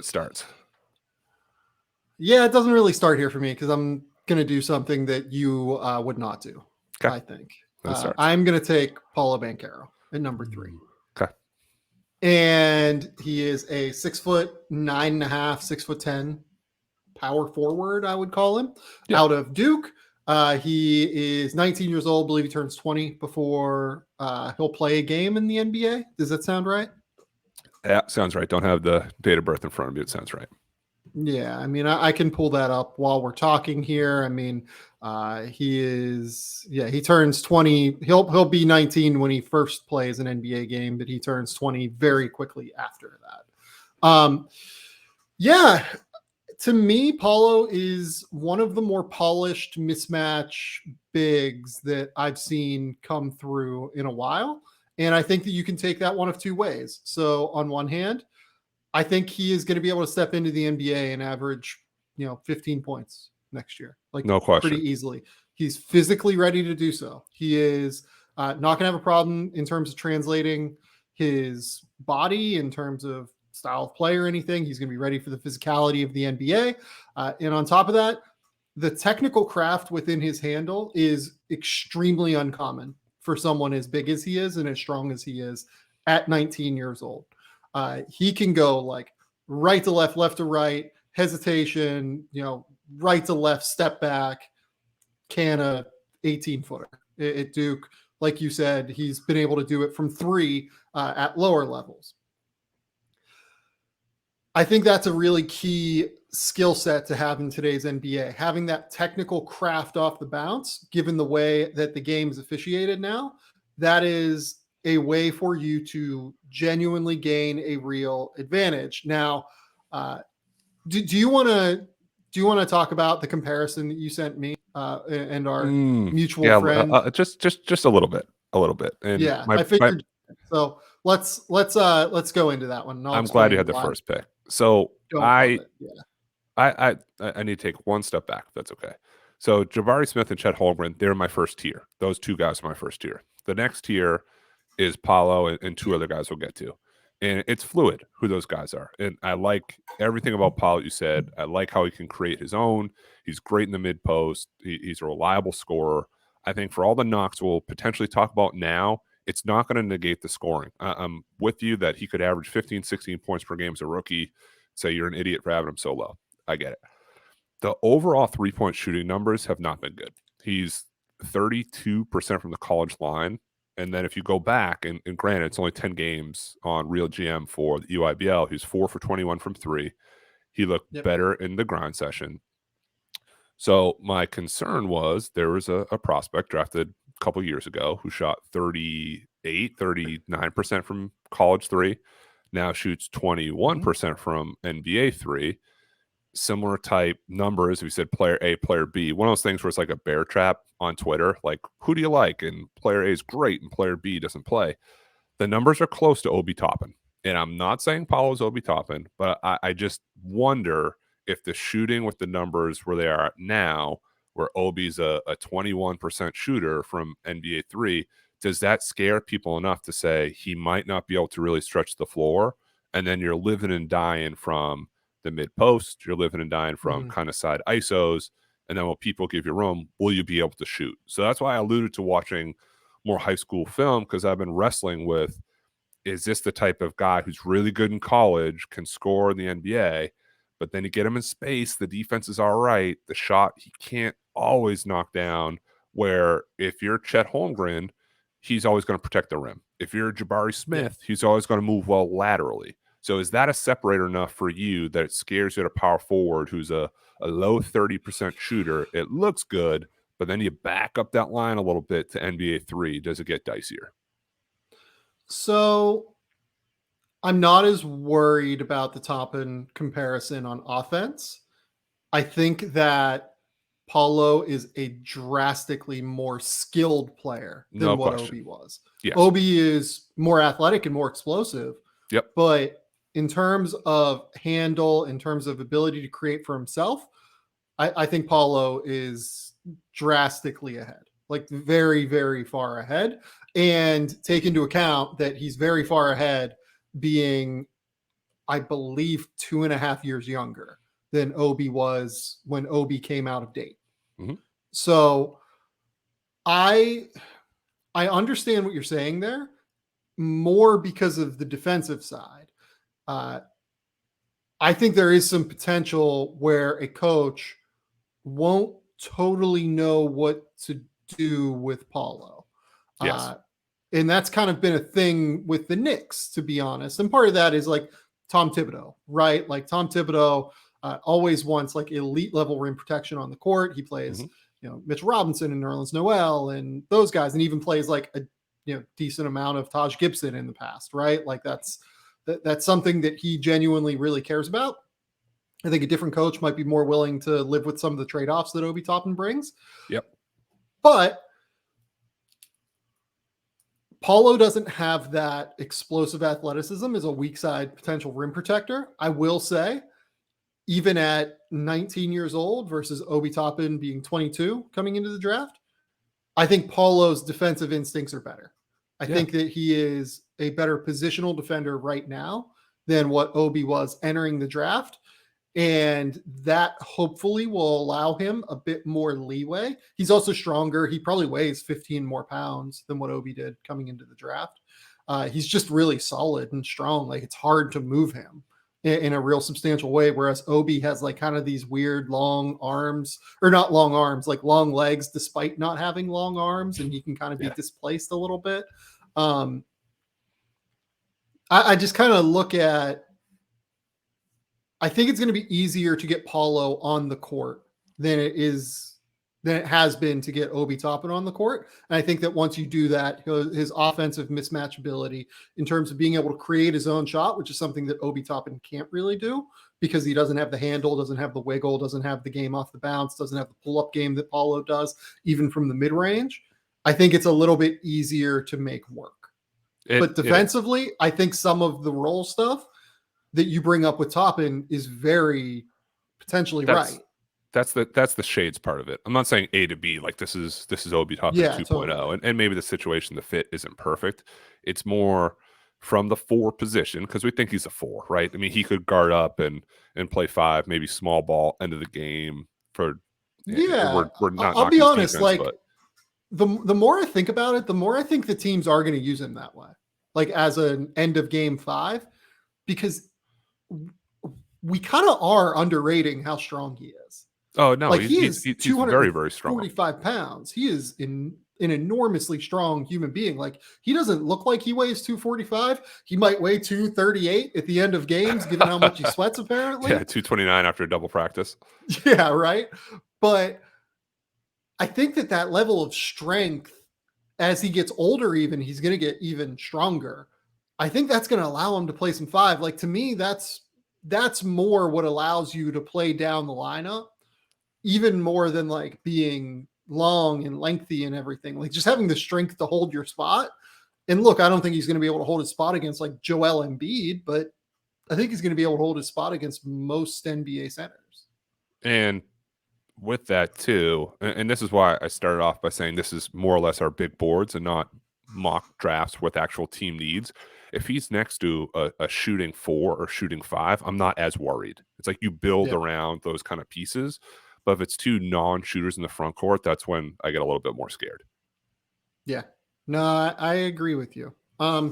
it starts. Yeah, it doesn't really start here for me because I'm going to do something that you would not do, Okay. I think. Then it starts. I'm going to take Paolo Banchero at number 3. Okay. And he is a 6'9.5", 6'10" power forward, I would call him, out of Duke. He is 19 years old. I believe he turns 20 before he'll play a game in the NBA. Does that sound right? Yeah, sounds right. Don't have the date of birth in front of me. It sounds right. Yeah, I mean, I can pull that up while we're talking here. I mean, he turns 20. He'll be 19 when he first plays an NBA game, but he turns 20 very quickly after that. Yeah, to me, Paulo is one of the more polished mismatch bigs that I've seen come through in a while. And I think that you can take that one of two ways. So on one hand, I think he is going to be able to step into the NBA and average, 15 points next year, like No question. pretty easily. He's physically ready to do so. He is not going to have a problem in terms of translating his body in terms of style of play or anything. He's going to be ready for the physicality of the NBA. And on top of that, the technical craft within his handle is extremely uncommon for someone as big as he is and as strong as he is at 19 years old. He can go like right to left, left to right, hesitation, right to left, step back, can a 18-footer. At Duke, like you said, he's been able to do it from 3 at lower levels. I think that's a really key skill set to have in today's NBA, having that technical craft off the bounce, given the way that the game is officiated now. That is a way for you to genuinely gain a real advantage. Now, do you want to talk about the comparison that you sent me and our mutual friend? Just a little bit. And yeah, I figured. So let's go into that one. I'm glad you had the first pick. So I need to take one step back, if that's okay. So Jabari Smith and Chet Holmgren, they're my first tier. Those two guys are my first tier. The next tier is Paolo and 2 other guys we'll get to. And it's fluid who those guys are. And I like everything about Paolo you said. I like how he can create his own. He's great in the mid post. He's a reliable scorer. I think for all the knocks we'll potentially talk about now, it's not going to negate the scoring. I'm with you that he could average 15, 16 points per game as a rookie. Say you're an idiot for having him so low. I get it. The overall 3-point shooting numbers have not been good. He's 32% from the college line. And then if you go back, and granted, it's only 10 games on Real GM for the UIBL, he's 4 for 21 from 3. He looked better in the grind session. So my concern was there was a prospect drafted a couple years ago who shot 39% from college 3, now shoots 21% from NBA 3. Similar type numbers. We said player A, player B. One of those things where it's like a bear trap on Twitter. Like, who do you like? And player A is great and player B doesn't play. The numbers are close to Obi Toppin. And I'm not saying Paolo's Obi Toppin, but I just wonder if the shooting with the numbers where they are at now, where Obi's a 21% shooter from NBA 3, does that scare people enough to say he might not be able to really stretch the floor? And then you're living and dying from the mid post, you're living and dying from kind of side ISOs, and then when people give you room, will you be able to shoot? So that's why I alluded to watching more high school film, because I've been wrestling with, is this the type of guy who's really good in college, can score in the NBA, but then you get him in space, the defense is all right, the shot he can't always knock down, where if you're Chet Holmgren, he's always going to protect the rim. If you're Jabari Smith, he's always going to move well laterally. So is that a separator enough for you that it scares you at a power forward who's a low 30% shooter? It looks good, but then you back up that line a little bit to NBA 3. Does it get dicier? So I'm not as worried about the Toppin comparison on offense. I think that Paolo is a drastically more skilled player than what Obi was. Yes. Obi is more athletic and more explosive. Yep. But in terms of handle, in terms of ability to create for himself, I think Paolo is drastically ahead, like very, very far ahead. And take into account that he's very far ahead being I believe, 2.5 years younger than Obi was when Obi came out of date. Mm-hmm. So I understand what you're saying there, more because of the defensive side. I think there is some potential where a coach won't totally know what to do with Paulo. Yes. And that's kind of been a thing with the Knicks, to be honest. And part of that is like Tom Thibodeau, right? Like Tom Thibodeau always wants like elite level rim protection on the court. He plays, Mitch Robinson and Nerlens Noel and those guys, and even plays like a decent amount of Taj Gibson in the past, right? Like that's something that he genuinely really cares about. I think a different coach might be more willing to live with some of the trade-offs that Obi Toppin brings. Yep. But Paulo doesn't have that explosive athleticism as a weak side potential rim protector. I will say, even at 19 years old versus Obi Toppin being 22 coming into the draft, I think Paulo's defensive instincts are better. I think that he is a better positional defender right now than what Obi was entering the draft. And that hopefully will allow him a bit more leeway. He's also stronger. He probably weighs 15 more pounds than what Obi did coming into the draft. He's just really solid and strong. Like it's hard to move him in a real substantial way. Whereas Obi has like kind of these weird long arms, or not long arms, like long legs, despite not having long arms, and he can kind of be displaced a little bit. I just kind of look at, I think it's going to be easier to get Paulo on the court than it has been to get Obi Toppin on the court. And I think that once you do that, his offensive mismatch ability in terms of being able to create his own shot, which is something that Obi Toppin can't really do because he doesn't have the handle, doesn't have the wiggle, doesn't have the game off the bounce, doesn't have the pull-up game that Paulo does, even from the mid-range. I think it's a little bit easier to make work. But defensively, I think some of the role stuff that you bring up with Toppin is very potentially right. That's the shades part of it. I'm not saying A to B, like this is Obi Toppin 2.0, totally. and maybe the situation, the fit isn't perfect. It's more from the 4 position, because we think he's a 4, right? I mean, he could guard up and play 5, maybe small ball, end of the game for we're not. I'll be honest, defense, like but the more I think about it, the more I think the teams are going to use him that way, like as an end of game 5, because we kind of are underrating how strong he is. Oh no, like he's very, very strong. 45 pounds. He is an enormously strong human being. Like he doesn't look like he weighs 245. He might weigh 238 at the end of games, given how much he sweats apparently. Yeah, 229 after a double practice. Yeah, right. But I think that level of strength, as he gets older, even he's going to get even stronger. I think that's going to allow him to play some 5. Like to me, that's more what allows you to play down the lineup, even more than like being long and lengthy and everything. Like just having the strength to hold your spot. And look, I don't think he's going to be able to hold his spot against like Joel Embiid, but I think he's going to be able to hold his spot against most NBA centers. And with that too, and this is why I started off by saying this is more or less our big boards and not mock drafts with actual team needs. If he's next to a shooting 4 or shooting 5, I'm not as worried. It's like you build around those kind of pieces. But if it's 2 non-shooters in the front court, that's when I get a little bit more scared. Yeah. No, I agree with you.